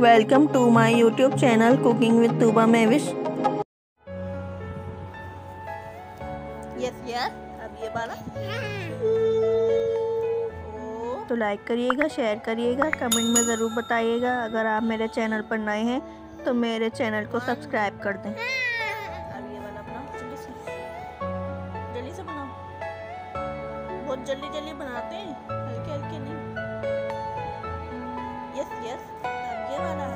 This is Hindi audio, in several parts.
Welcome to my YouTube channel cooking with Tooba Mahwish. Yes अब ये वाला तो लाइक करिएगा, शेयर करिएगा, कमेंट में ज़रूर बताइएगा। अगर आप मेरे चैनल पर नए हैं तो मेरे चैनल को सब्सक्राइब कर दें। अब ये वाला बनाओ, जल्दी से बनाओ। बहुत जल्दी बनाते हैं, हल्के हल्के नहीं। यस अब ये वाला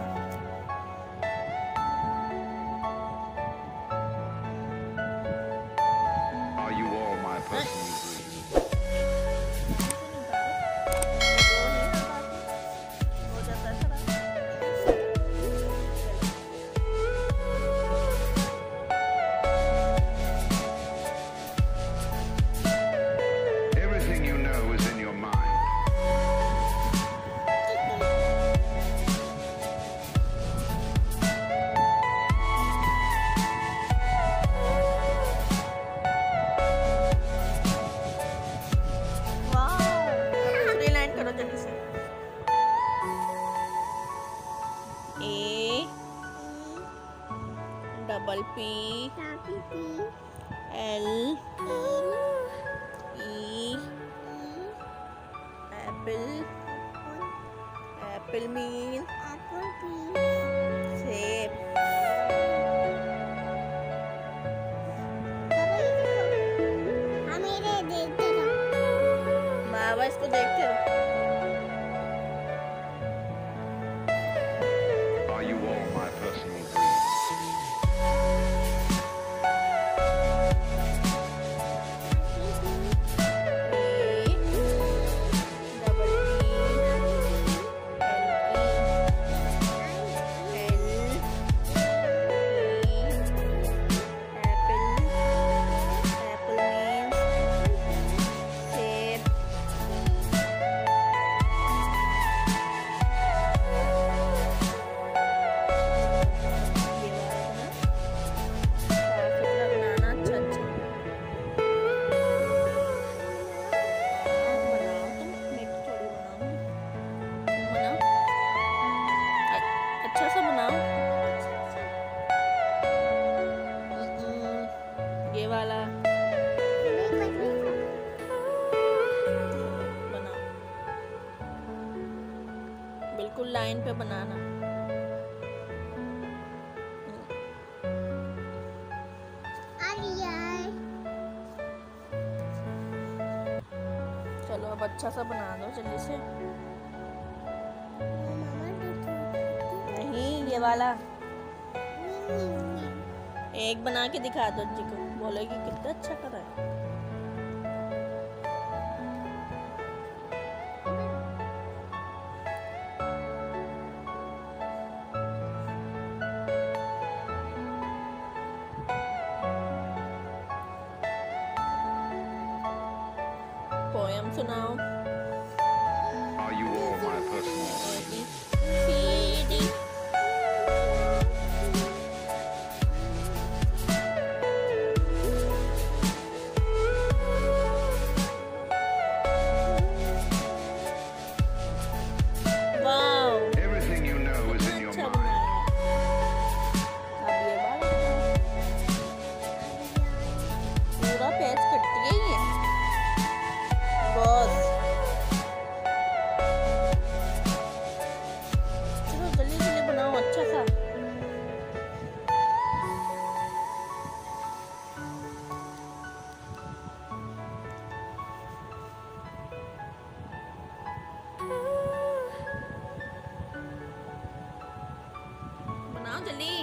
Are you all my personal Everything you know is in your mind. करो जल्दी से। A double P L E Apple mean सेब। बाबा इसको देखते रहो। Are you all my personal dreams? अच्छा सा बनाओ। ये वाला बनाओ, बिल्कुल लाइन पे बनाना। चलो अब अच्छा सा बना दो जल्दी से। नहीं ये वाला एक बना के दिखा दो जी को, बोलेगी कितना अच्छा कर रहा है। पोयम सुनाओ। Are you all my personal dreams? Everything you know is in your mind. पूरा पेज कटती है ये बस। चलो जल्दी बनाओ अच्छा सा। बनाओ जल्दी।